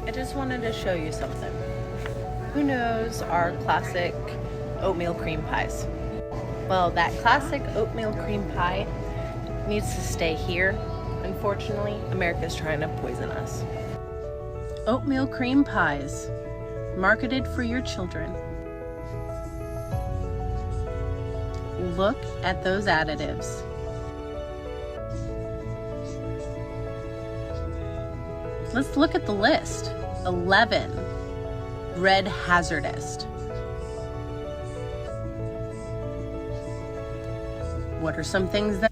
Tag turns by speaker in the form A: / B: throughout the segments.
A: I just wanted to show you something. Who knows our classic oatmeal cream pies? Well, that classic oatmeal cream pie needs to stay here. Unfortunately, America's trying to poison us. Oatmeal cream pies, marketed for your children. Look at those additives. Let's look at the list. 11. Red hazardous. What are some things that...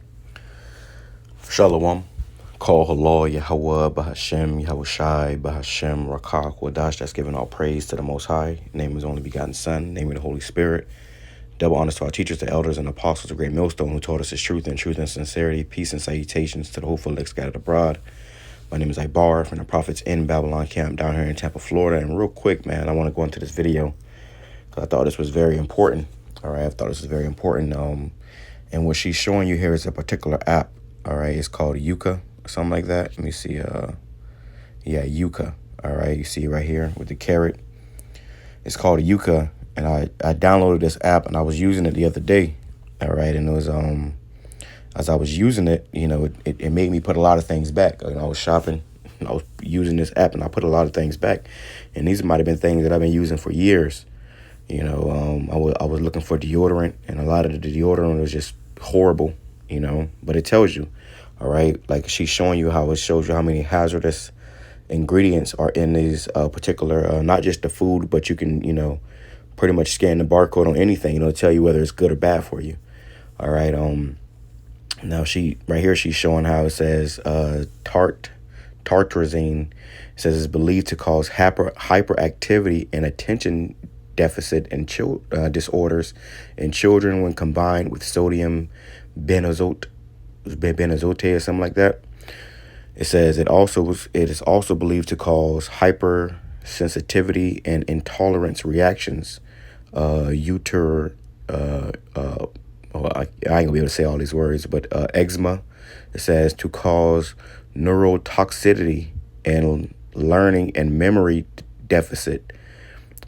B: Shalom. Call HALAL, YAHAWAH, BAHASHAM, YAHAWASHI, BAHASHAM, RAWCHAA, QADASH. That's giving all praise to the Most High. Name of His only begotten Son. Name of the Holy Spirit. Double honors to our teachers, the elders, and apostles of Great Millstone who taught us His truth and sincerity. Peace and salutations to the hopeful elect scattered abroad. My name is Ibar from the Prophets in Babylon camp down here in Tampa, Florida. And real quick, man, I want to go into this video because I thought this was very important. All right, I thought this was very important. And what she's showing you here is a particular app. All right, it's called Yuka or something like that. Let me see. Yeah, Yuka. All right, you see right here with the carrot. It's called Yuka, and I downloaded this app and I was using it the other day. All right, and it was as I was using it, you know, it made me put a lot of things back. I was shopping and I was using this app and I put a lot of things back. And these might have been things that I've been using for years. You know, I was looking for deodorant and a lot of the deodorant was just horrible, you know, but it tells you, all right, like she's showing you how it shows you how many hazardous ingredients are in these particular, not just the food, but you can, you know, pretty much scan the barcode on anything, you know, tell you whether it's good or bad for you. All right. Now right here, she's showing how it says tartrazine. It says it's believed to cause hyperactivity and attention deficit and disorders in children when combined with sodium benzoate or something like that. It says it is also believed to cause hypersensitivity and intolerance reactions. I ain't gonna be able to say all these words, but eczema. It says to cause neurotoxicity and learning and memory deficit,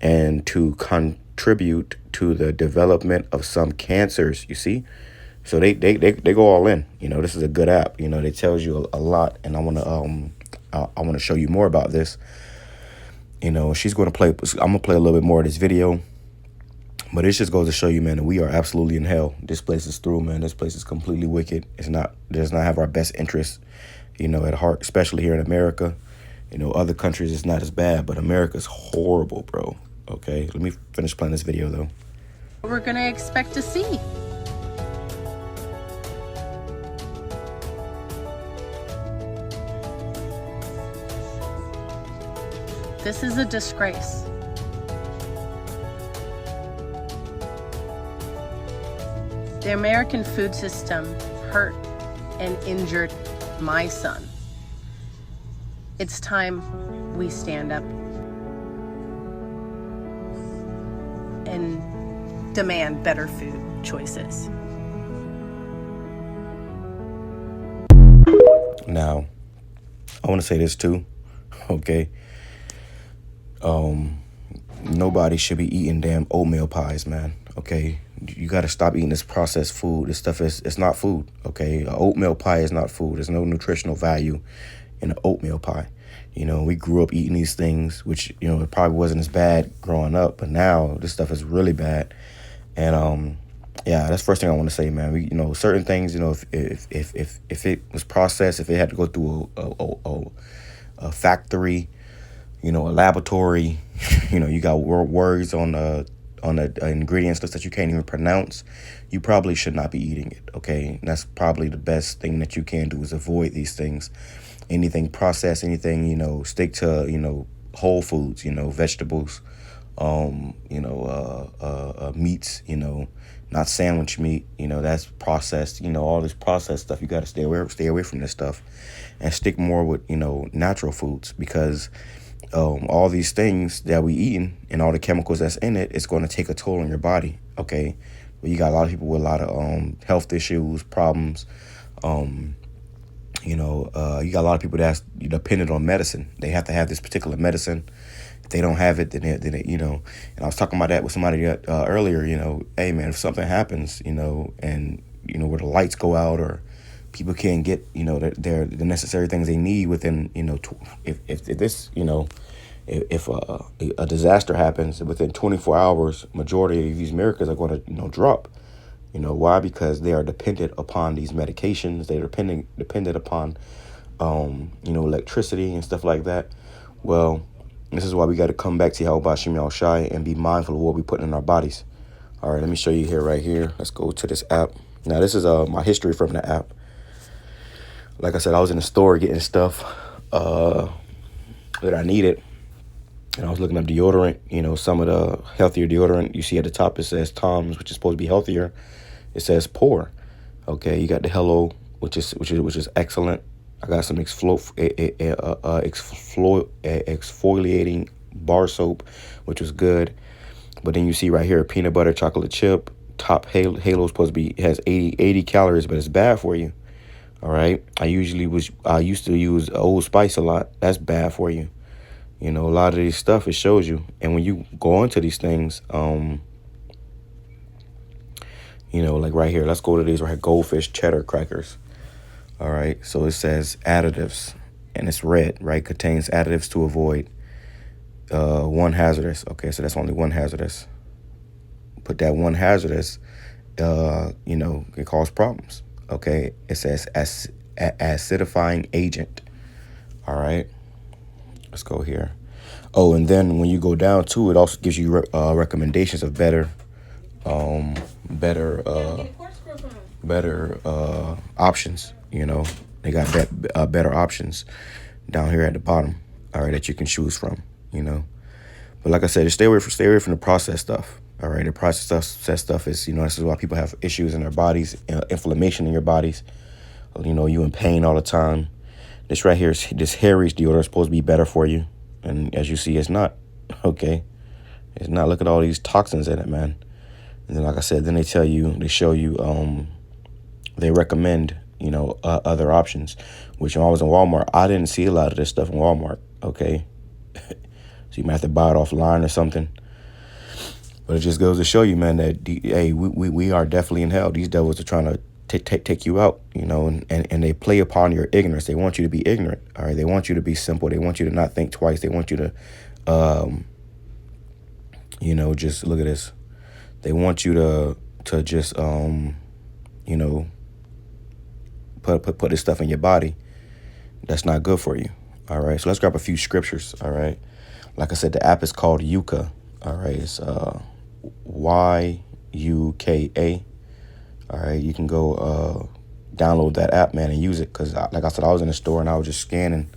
B: and to contribute to the development of some cancers. You see, so they go all in. You know, this is a good app. You know, it tells you a lot, and I wanna show you more about this. You know, I'm gonna play a little bit more of this video. But it just goes to show you, man, that we are absolutely in hell. This place is through, man. This place is completely wicked. It does not have our best interests, you know, at heart, especially here in America. You know, other countries it's not as bad, but America's horrible, bro. Okay, let me finish playing this video, though.
A: We're going to expect to see. This is a disgrace. The American food system hurt and injured my son. It's time we stand up and demand better food choices.
B: Now, I want to say this too, okay? Nobody should be eating damn oatmeal pies, man, okay? You got to stop eating this processed food. This stuff it's not food, okay? An oatmeal pie is not food. There's no nutritional value in an oatmeal pie. You know, we grew up eating these things, which, you know, it probably wasn't as bad growing up, but now this stuff is really bad. And yeah, that's the first thing I want to say, man. You know, certain things, you know, if it was processed, if it had to go through a factory, you know, a laboratory, you know, you got words on the ingredients list that you can't even pronounce, you probably should not be eating it, okay? And that's probably the best thing that you can do is avoid these things. Anything processed, anything, you know, stick to, you know, whole foods, you know, vegetables, meats, you know, not sandwich meat, you know, that's processed, you know, all this processed stuff. You got to stay away from this stuff and stick more with, you know, natural foods, because all these things that we eating and all the chemicals that's in it, it's going to take a toll on your body, okay? But you got a lot of people with a lot of health issues, problems, You got a lot of people that's dependent on medicine. They have to have this particular medicine. If they don't have it, and I was talking about that with somebody earlier. Hey man, if something happens, and where the lights go out or people can't get the necessary things they need within if this if a disaster happens within 24 hours, majority of these Americans are going to drop. Why? Because they are dependent upon these medications. They're dependent upon electricity and stuff like that. Well, this is why we got to come back to YAHAWASHI and be mindful of what we put in our bodies. All right, let me show you here, right here. Let's go to this app. Now, this is my history from the app. Like I said, I was in the store getting stuff that I needed. And I was looking up deodorant, some of the healthier deodorant. You see at the top, it says Tom's, which is supposed to be healthier. It says Pour. Okay, you got the Hello, which is excellent. I got some exfoliating bar soap, which was good. But then you see right here, peanut butter chocolate chip. Top Halo is supposed to be, it has 80 calories, but it's bad for you. All right. I used to use Old Spice a lot. That's bad for you. A lot of these stuff, it shows you. And when you go into these things, like right here, let's go to these right here, Goldfish cheddar crackers. All right. So it says additives, and it's red, right? Contains additives to avoid one hazardous. Okay. So that's only one hazardous. But that one hazardous, can cause problems. Okay. It says acidifying agent. All right. Let's go here. Oh, and then when you go down to it, also gives you recommendations of better options. They got better options down here at the bottom. All right, that you can choose from. But like I said, stay away from the processed stuff. All right, the processed stuff is this is why people have issues in their bodies, inflammation in your bodies. You in pain all the time. This right here is this Harry's deodorant is supposed to be better for you. And as you see, it's not. Okay. It's not. Look at all these toxins in it, man. And then, like I said, then they show you, they recommend, other options, which when I was in Walmart, I didn't see a lot of this stuff in Walmart. Okay. So you might have to buy it offline or something. But it just goes to show you, man, that, hey, we are definitely in hell. These devils are trying to take you out, and they play upon your ignorance. They want you to be ignorant. All right. They want you to be simple. They want you to not think twice. They want you to, just look at this. They want you to just, put this stuff in your body. That's not good for you. All right. So let's grab a few scriptures. All right. Like I said, the app is called Yuka. All right. It's YUKA. All right, you can go download that app, man, and use it. Because, like I said, I was in the store and I was just scanning.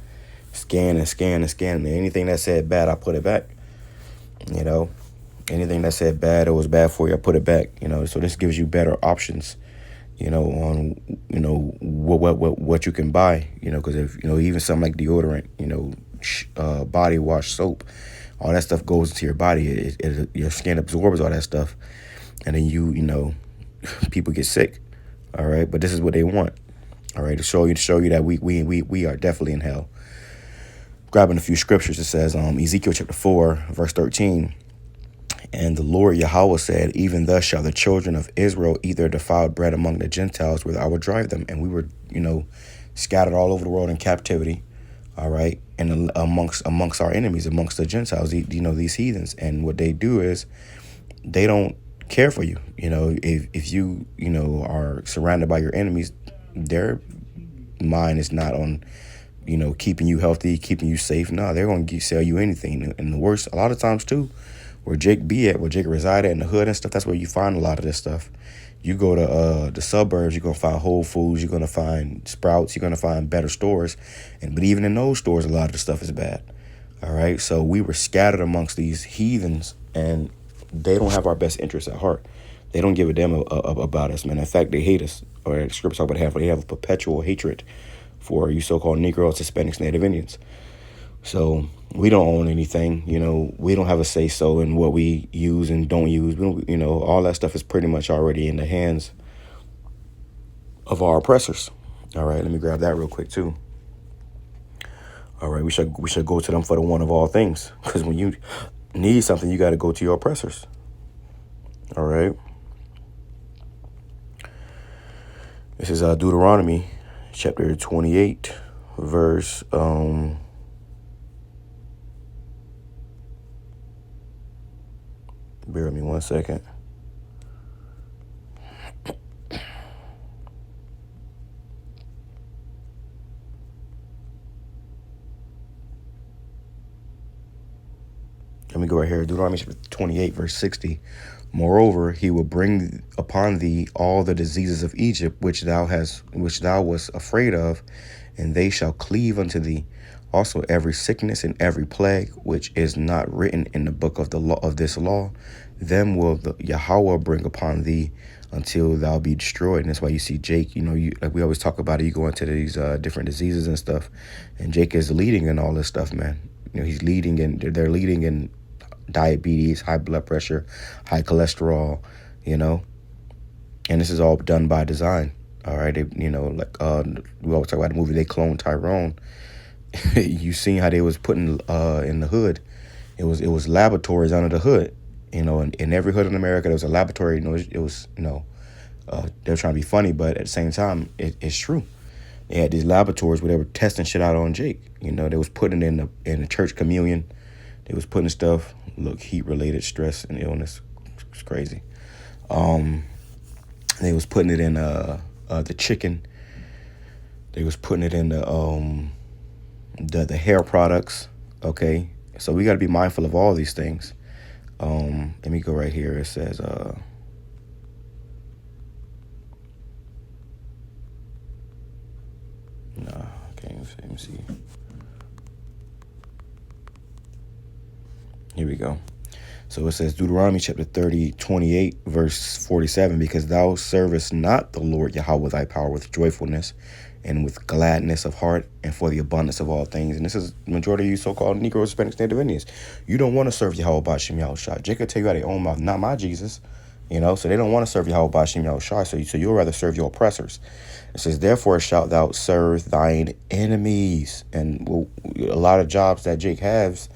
B: And anything that said bad, I put it back. Anything that said bad or was bad for you, I put it back. So this gives you better options, on, what you can buy. Because if, even something like deodorant, body wash, soap, all that stuff goes into your body. Your skin absorbs all that stuff. And then people get sick. All right. But this is what they want. All right. To show you that we are definitely in hell. Grabbing a few scriptures, it says Ezekiel chapter 4, verse 13. And the Lord Yahweh said, even thus shall the children of Israel eat their defiled bread among the Gentiles, whither I will drive them. And we were, scattered all over the world in captivity. All right. And amongst our enemies, amongst the Gentiles, these heathens. And what they do is they don't care for you. If you are surrounded by your enemies, their mind is not on keeping you healthy, keeping you safe. No, they're going to sell you anything. And the worst, a lot of times too, where Jake reside at in the hood and stuff, that's where you find a lot of this stuff. You go to the suburbs, you're going to find Whole Foods, you're going to find Sprouts, you're going to find better stores. But even in those stores, a lot of the stuff is bad. All right. So we were scattered amongst these heathens, and they don't have our best interests at heart. They don't give a damn about us, man. In fact, they hate us. Or the scripts talk about they have a perpetual hatred for you so-called Negroes, Hispanics, Native Indians. So we don't own anything. We don't have a say-so in what we use and don't use. We don't, all that stuff is pretty much already in the hands of our oppressors. All right, let me grab that real quick too. All right, we should go to them for the one of all things, because when you need something, you got to go to your oppressors. All right. This is Deuteronomy chapter 28, verse bear with me 1 second. Let me go right here. Deuteronomy chapter 28, verse 60. Moreover, he will bring upon thee all the diseases of Egypt, which thou wast afraid of, and they shall cleave unto thee. Also every sickness and every plague, which is not written in the book of the law of this law, them will the Yahawah bring upon thee until thou be destroyed. And that's why you see Jake, like we always talk about it, you go into these different diseases and stuff, and Jake is leading in all this stuff, man. He's leading in, they're leading in diabetes, high blood pressure, high cholesterol, and this is all done by design. All right, we always talk about the movie They Cloned Tyrone. You seen how they was putting in the hood. It was laboratories under the hood. In every hood in America there was a laboratory. It was they were trying to be funny, but at the same time it's true. They had these laboratories where they were testing shit out on Jake. They was putting it in the church communion. They was putting stuff, heat-related stress and illness. It's crazy. They was putting it in the chicken. They was putting it in the hair products. Okay, so we got to be mindful of all these things. Let me go right here. It says okay, let me see. Here we go. So it says Deuteronomy chapter 28, verse 47, because thou servest not the Lord Yahawah thy power with joyfulness and with gladness of heart and for the abundance of all things. And this is the majority of you so-called Negroes, Hispanics, Native Indians. You don't want to serve Yahawah BAHASHAM Yahawashi. Jacob tell you out of their own mouth, not my Jesus. So they don't want to serve Yahawah BAHASHAM Yahawashi. So you'll rather serve your oppressors. It says, therefore shalt thou serve thine enemies. And a lot of jobs that Jake has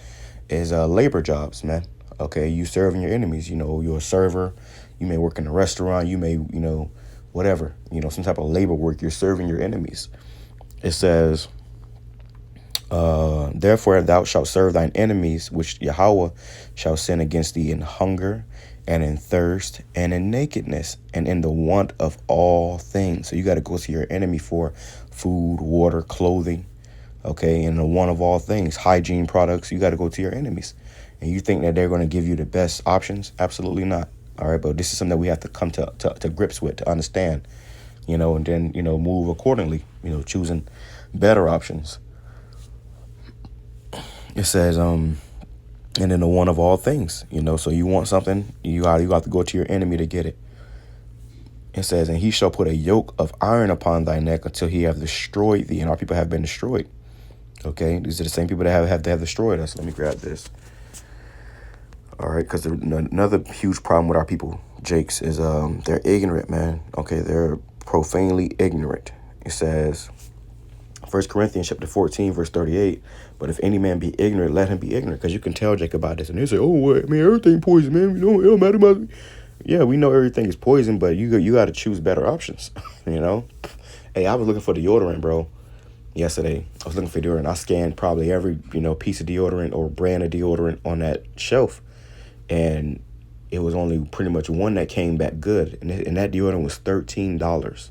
B: is labor jobs, man. Okay, you serving your enemies. You're a server. You may work in a restaurant. You may, whatever. Some type of labor work. You're serving your enemies. It says, therefore thou shalt serve thine enemies, which Yahawah shall send against thee in hunger and in thirst and in nakedness and in the want of all things. So you got to go to your enemy for food, water, clothing. Okay, and the one of all things, hygiene products. You got to go to your enemies. And you think that they're going to give you the best options? Absolutely not. All right, but this is something that we have to come to grips with, to understand, and then, move accordingly, choosing better options. It says, and then the one of all things, so you want something, you got to go to your enemy to get it. It says, and he shall put a yoke of iron upon thy neck until he have destroyed thee. And our people have been destroyed. Okay, these are the same people that have destroyed us. Let me grab this. All right, because another huge problem with our people, Jakes, is they're ignorant, man. Okay, they're profanely ignorant. It says, 1 Corinthians chapter 14, verse 38, but if any man be ignorant, let him be ignorant. Because you can tell Jake about this. And they say, everything poison, man. It don't matter about me. Yeah, we know everything is poison, but you got to choose better options, Hey, I was looking for deodorant, bro. Yesterday, I was looking for deodorant. I scanned probably every, piece of deodorant or brand of deodorant on that shelf. And it was only pretty much one that came back good. And that deodorant was $13.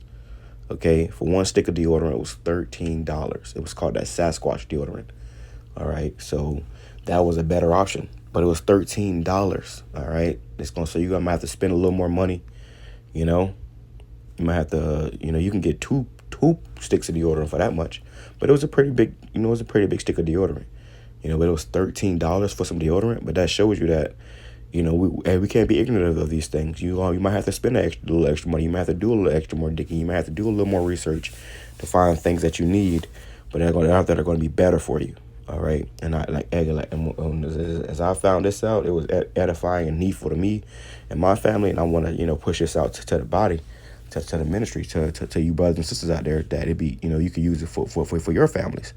B: Okay, for one stick of deodorant, it was $13. It was called that Sasquatch deodorant. All right, so that was a better option. But it was $13. All right, so you're going to have to spend a little more money. You might have to, you can get two sticks of deodorant for that much. But it was a pretty big, stick of deodorant. But it was $13 for some deodorant. But that shows you that, we can't be ignorant of these things. You might have to spend a little extra money. You might have to do a little extra more digging. You might have to do a little more research to find things that you need, but that are going to be better for you. All right, and as I found this out, it was edifying and needful to me and my family, and I want to push this out to the body to the ministry, to you brothers and sisters out there, that it be, you can use it for your families.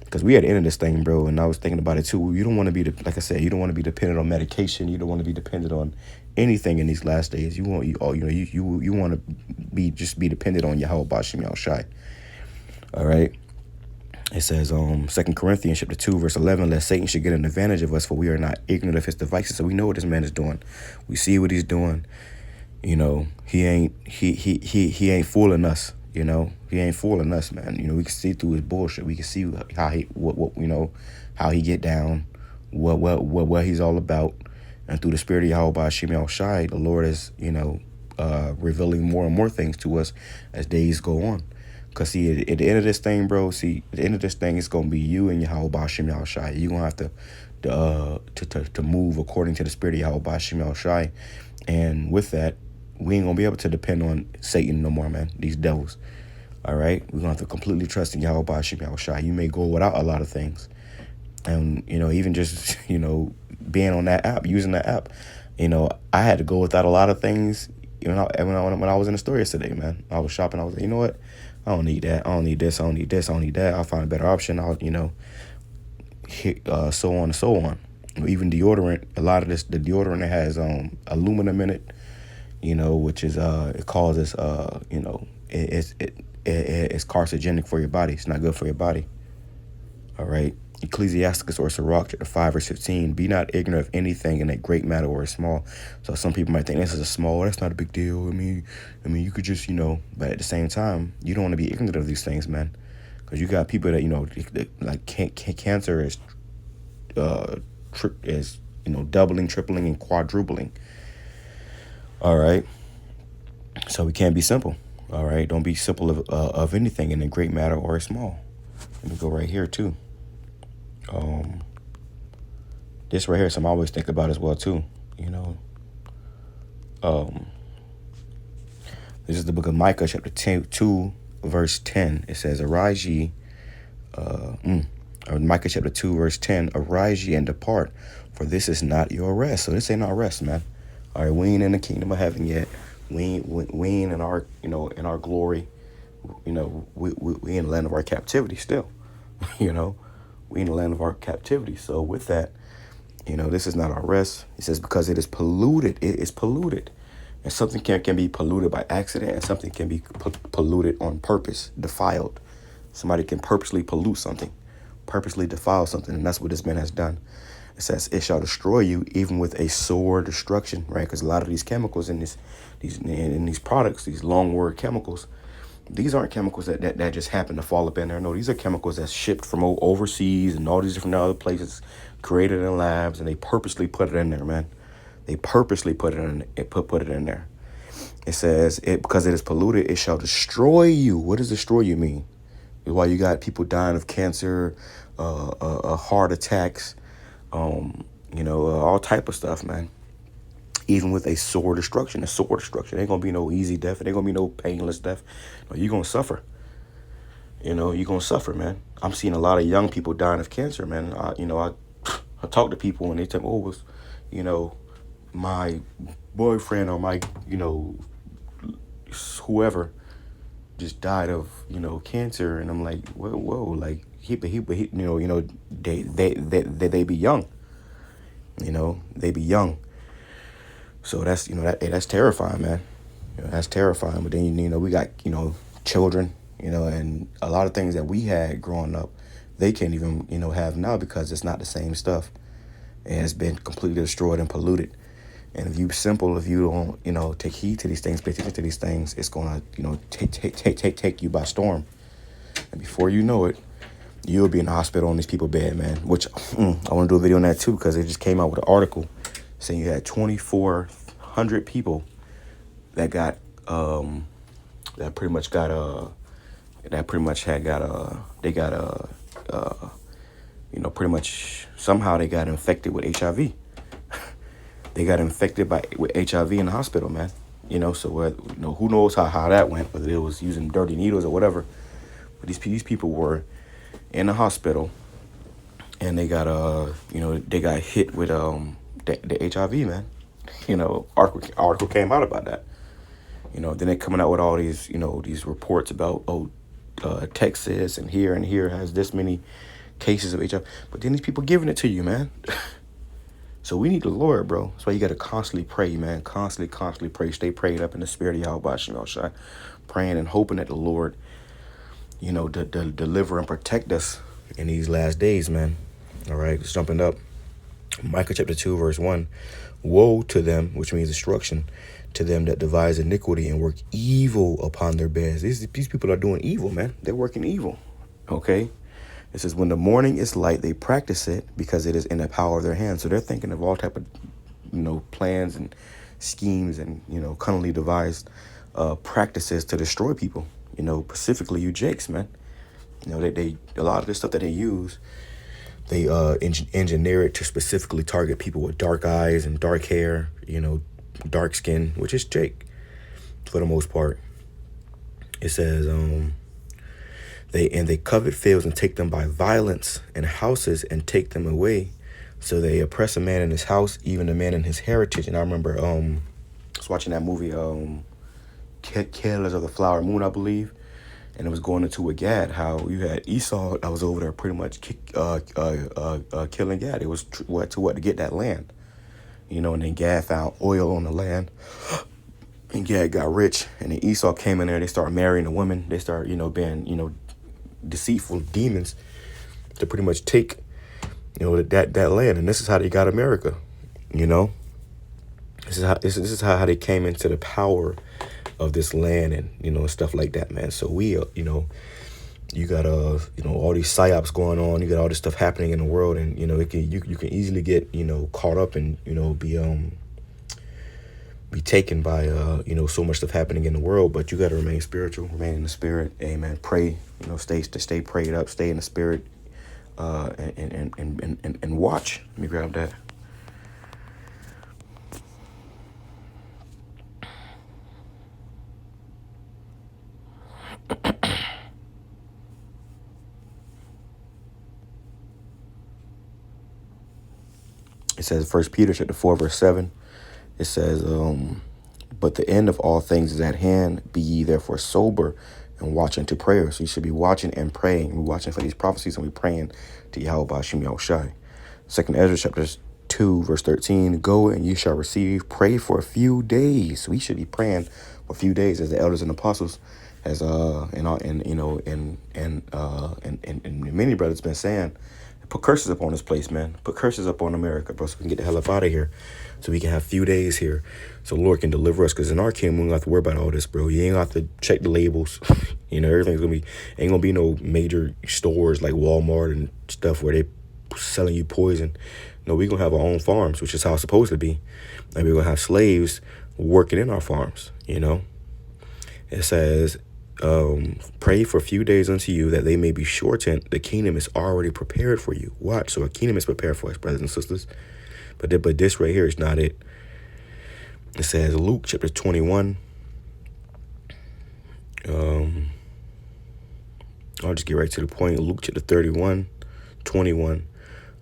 B: Because we at the end of this thing, bro, and I was thinking about it too. You don't want to be, like I said, you don't want to be dependent on medication. You don't want to be dependent on anything in these last days. You want, you want to be dependent on YAHAWASHI, YAHAWASHI. All right. It says, 2 Corinthians chapter 2, verse 11, lest Satan should get an advantage of us, for we are not ignorant of his devices. So we know what this man is doing. We see what he's doing. He ain't fooling us. He ain't fooling us, man. We can see through his bullshit. We can see how he, how he get down, what he's all about. And through the spirit of YAHAWASHI, YAHAWASHI, the Lord is, revealing more and more things to us as days go on. Because, see, at the end of this thing, bro, at the end of this thing, it's going to be you and YAHAWASHI, YAHAWASHI. You're going to have to move according to the spirit of YAHAWASHI, YAHAWASHI. And with that, we ain't going to be able to depend on Satan no more, man, these devils. All right? We're going to have to completely trust in YAHAWASHI, YAHAWASHI. You may go without a lot of things. And, even just, being on that app, using that app, I had to go without a lot of things. When I was in the store yesterday, man, I was shopping. I was like, you know what? I don't need that. I don't need this. I don't need this. I don't need that. I'll find a better option. I'll, so on and so on. Even deodorant, a lot of the deodorant has aluminum in it, which is it causes it's carcinogenic for your body. It's not good for your body. All right. Ecclesiasticus or Sirach chapter 5 verse 15. Be not ignorant of anything in a great matter or a small. So some people might think this is a small. That's not a big deal. I mean, you could just But at the same time, you don't want to be ignorant of these things, man, because you got people that like cancer is doubling, tripling, and quadrupling. All right. So we can't be simple. All right. Don't be simple of anything in a great matter or a small. Let me go right here too. This right here is something I always think about as well too. This is the book of Micah, chapter 2, verse 10. It says, "Arise ye." Micah chapter 2, verse 10. "Arise ye and depart, for this is not your rest." So this ain't our rest, man. All right, we ain't in the kingdom of heaven yet. We ain't in our in our glory. We in the land of our captivity still. We in the land of our captivity. So with that, this is not our rest. It says, because it is polluted. It is polluted. And something can be polluted by accident, and something can be polluted on purpose, defiled. Somebody can purposely pollute something, purposely defile something, and that's what this man has done. It says, it shall destroy you even with a sore destruction, right? Because a lot of these chemicals in these products, these long word chemicals, these aren't chemicals that just happen to fall up in there. No, these are chemicals that's shipped from overseas and all these different other places, created in labs, and they purposely put it in there, man. They purposely put it in there. It says, because it is polluted, it shall destroy you. What does destroy you mean? It's why you got people dying of cancer, heart attacks, all type of stuff, man. Even with a sore destruction. Ain't gonna be no easy death. It ain't gonna be no painless death. No, you're gonna suffer. You're gonna suffer, man. I'm seeing a lot of young people dying of cancer, man. I talk to people and they tell me, oh, it was, my boyfriend or my, whoever just died of, cancer. And I'm like, whoa, like he they be young. They be young. So that's, that's terrifying, man. That's terrifying. But then, we got, children, and a lot of things that we had growing up, they can't even, have now because it's not the same stuff. And it's been completely destroyed and polluted. And if you don't, take heed to these things, pay attention to these things, it's going to, take you by storm. And before you know it, you'll be in the hospital on these people's bed, man, which I want to do a video on that too, because it just came out with an article saying you had 2,400 people that got pretty much somehow they got infected with HIV. They got infected with HIV in the hospital, man. So who knows how that went, whether it was using dirty needles or whatever. But these people were in the hospital, and they got hit with the HIV, man. Article came out about that. Then they're coming out with all these, these reports about, Texas and here has this many cases of HIV. But then these people giving it to you, man. So we need the Lord, bro. That's why you got to constantly pray, man. Constantly pray. Stay prayed up in the spirit of YAHAWASHI. Praying and hoping that the Lord, to deliver and protect us in these last days, man. All right, just jumping up. Micah chapter 2, verse 1. Woe to them, which means destruction, to them that devise iniquity and work evil upon their beds. These people are doing evil, man. They're working evil. Okay? It says, when the morning is light, they practice it because it is in the power of their hands. So they're thinking of all type of, plans and schemes and, cunningly devised practices to destroy people. Specifically you jakes, man. They a lot of this stuff that they use, they engineer it to specifically target people with dark eyes and dark hair, dark skin, which is Jake for the most part. It says, They covet fields and take them by violence, and houses and take them away. So they oppress a man in his house, even a man in his heritage. And I remember I was watching that movie, Killers of the Flower Moon, I believe. And it was going into a Gad, how you had Esau that was over there pretty much killing Gad. It was to get that land. And then Gad found oil on the land. And Gad got rich. And then Esau came in there. They started marrying the women. They started, being, deceitful demons to pretty much take that land. And this is how they got America. This is how they came into the power of this land and stuff like that, man. So we you got all these psyops going on, you got all this stuff happening in the world, and you can easily get caught up and be taken by so much stuff happening in the world. But you got to remain spiritual, remain in the spirit. Amen. Pray, stay prayed up, stay in the spirit, and watch. Let me grab that. It says 1 Peter chapter 4 verse 7. It says, but the end of all things is at hand. Be ye therefore sober and watching to prayer. So you should be watching and praying. We're watching for these prophecies and we're praying to YAHAWASHI YAHAWASHI. 2 Ezra chapter 2 verse 13. Go and you shall receive. Pray for a few days. We should be praying for a few days as the elders and apostles, as and many brothers been saying. Put curses up on this place, man. Put curses up on America, bro, so we can get the hell up out of here. So we can have few days here. So the Lord can deliver us. Because in our kingdom, we don't have to worry about all this, bro. You ain't have to check the labels. Everything's going to be... Ain't going to be no major stores like Walmart and stuff where they selling you poison. No, we're going to have our own farms, which is how it's supposed to be. And we're going to have slaves working in our farms, It says... pray for a few days unto you that they may be shortened. The kingdom is already prepared for you. Watch. So a kingdom is prepared for us, brothers and sisters. But this right here is not it. It says Luke chapter 21. I'll just get right to the point. Luke chapter 21,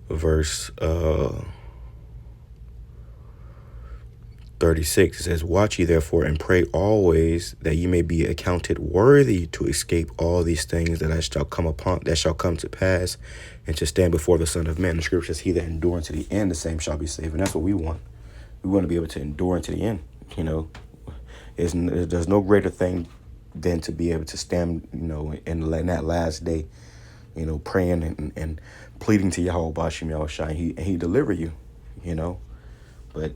B: verse 36. It says, watch ye therefore and pray always that ye may be accounted worthy to escape all these things that shall come to pass, and to stand before the Son of Man. The scripture says, he that endure unto the end, the same shall be saved. And that's what we want. We want to be able to endure unto the end. There's no greater thing than to be able to stand, in that last day, praying and pleading to YAHAWASHI YAHAWASHI, and he deliver you, But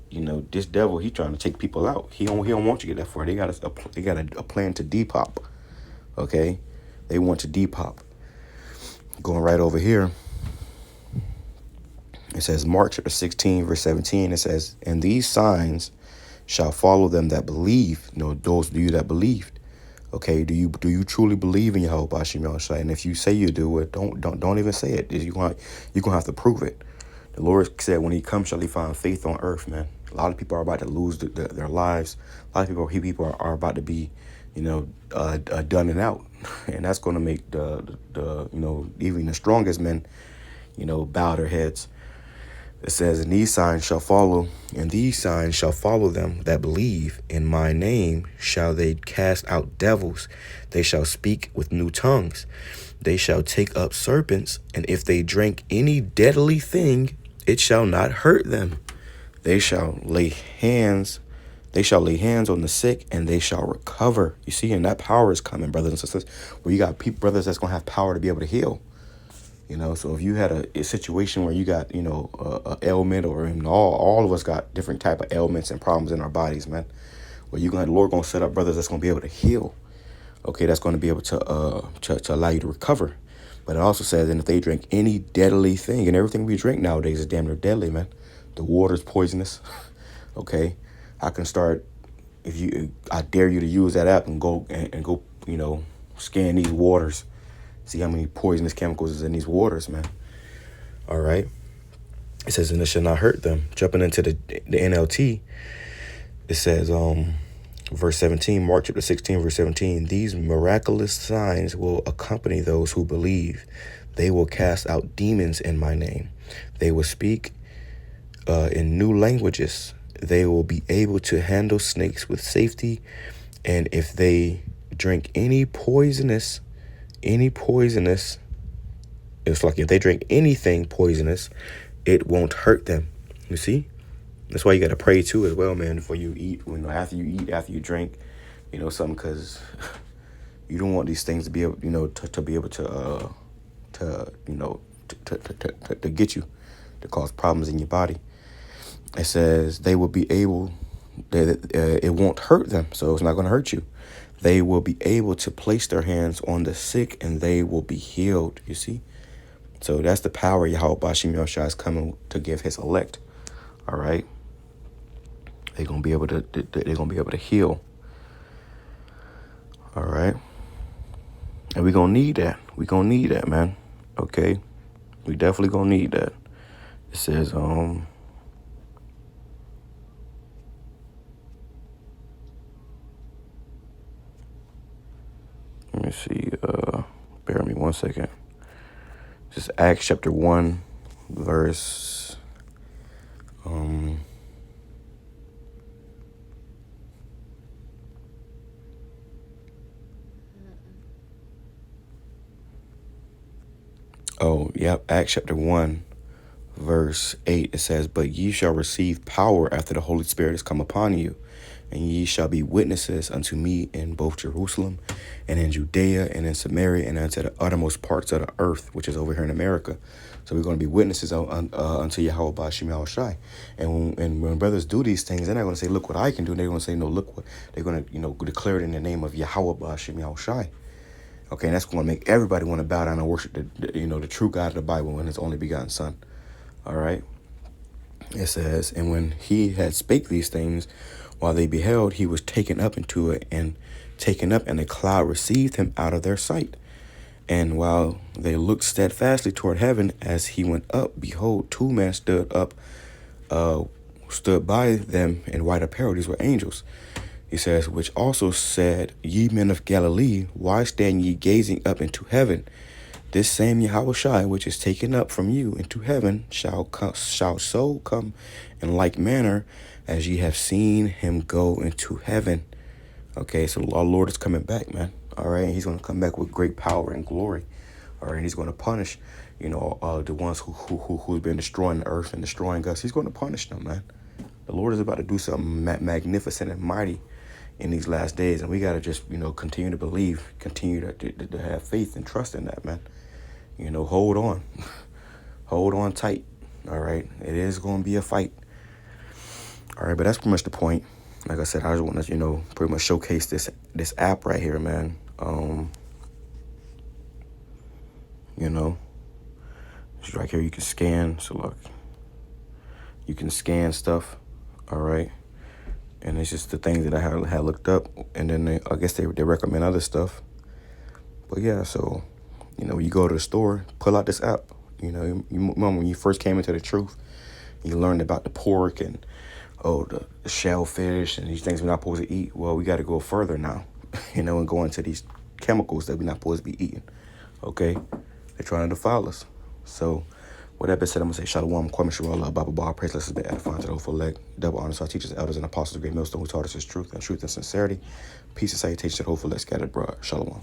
B: this devil, he trying to take people out. He don't want you to get that far. They got a plan to depop. Okay, they want to depop. Going right over here, it says Mark chapter 16 verse 17. It says, and these signs shall follow them that believe. Those of you that believed. Okay, do you truly believe in YAHAWASHI YAHAWASHI? And if you say you do it, don't even say it. You're gonna have to prove it. The Lord said, when he comes, shall he find faith on earth, man. A lot of people are about to lose their lives. A lot of people are about to be, done and out. And that's going to make the even the strongest men, bow their heads. It says, and these signs shall follow them that believe. In my name shall they cast out devils. They shall speak with new tongues. They shall take up serpents, and if they drink any deadly thing, it shall not hurt them. They shall lay hands on the sick, and they shall recover. You see, and that power is coming, brothers and sisters, where you got people, brothers, that's going to have power to be able to heal. So if you had a situation where you got, a ailment, or all of us got different type of ailments and problems in our bodies, man, where the Lord going to set up brothers that's going to be able to heal. Okay, that's going to be able to allow you to recover. But it also says, and if they drink any deadly thing, and everything we drink nowadays is damn near deadly, man. The water's poisonous. Okay, I dare you to use that app and go, scan these waters. See how many poisonous chemicals is in these waters, man. All right. It says, and it shall not hurt them. Jumping into the NLT, it says, verse 17, Mark chapter 16, verse 17, these miraculous signs will accompany those who believe. They will cast out demons in my name. They will speak in new languages. They will be able to handle snakes with safety. And if they drink any poisonous, it's like if they drink anything poisonous, it won't hurt them. You see? That's why you got to pray too as well, man, before you eat, after you drink, something, because you don't want these things to be able, to be able to get you, to cause problems in your body. It says they will be able, it won't hurt them, so it's not going to hurt you. They will be able to place their hands on the sick, and they will be healed. You see? So that's the power YAHAWASHI is coming to give his elect. All right. They're gonna be able to heal. All right. And we're gonna need that. We're gonna need that, man. Okay. We definitely gonna need that. It says, let me see, bear with me 1 second. This is Acts chapter 1, verse, Acts chapter 1, verse 8. It says, but ye shall receive power after the Holy Spirit is come upon you, and ye shall be witnesses unto me in both Jerusalem and in Judea and in Samaria and unto the uttermost parts of the earth, which is over here in America. So we're going to be witnesses unto YAHAWASHI. And when brothers do these things, they're not going to say, look what I can do. They're going to say, no, look what. They're going to declare it in the name of YAHAWASHI. Okay, and that's going to make everybody want to bow down and worship the true God of the Bible and his only begotten Son. All right. It says, and when he had spake these things, while they beheld, he was taken up, and a cloud received him out of their sight. And while they looked steadfastly toward heaven as he went up, behold, two men stood by them in white apparel. These were angels. He says, which also said, ye men of Galilee, why stand ye gazing up into heaven? This same YAHAWASHI, which is taken up from you into heaven, shall so come in like manner as ye have seen him go into heaven. Okay, so our Lord is coming back, man. All right, and he's going to come back with great power and glory. All right, and he's going to punish, the ones who's been destroying the earth and destroying us. He's going to punish them, man. The Lord is about to do something magnificent and mighty in these last days, and we got to just, continue to believe, continue to have faith and trust in that, man. Hold on. Hold on tight. All right, it is going to be a fight. All right, but that's pretty much the point. Like I said, I just want to, pretty much showcase this app right here, man. It's right here. You can scan. So look, you can scan stuff. All right. And it's just the things that I had looked up, and then I guess they recommend other stuff. But yeah, so you go to the store, pull out this app. You remember when you first came into the truth, you learned about the pork and the shellfish and these things we're not supposed to eat. Well, we got to go further now, and go into these chemicals that we're not supposed to be eating. Okay, they're trying to defile us. So With that being said, I'm going to say Shalom, Kwame Sharala, Baba Bar, praise, blessings, be edifying to the hopeful elect. Double honors to our teachers, elders, and apostles of Great Millstone who taught us his truth and sincerity. Peace and salutation to the hopeful elect scattered abroad. Shalom.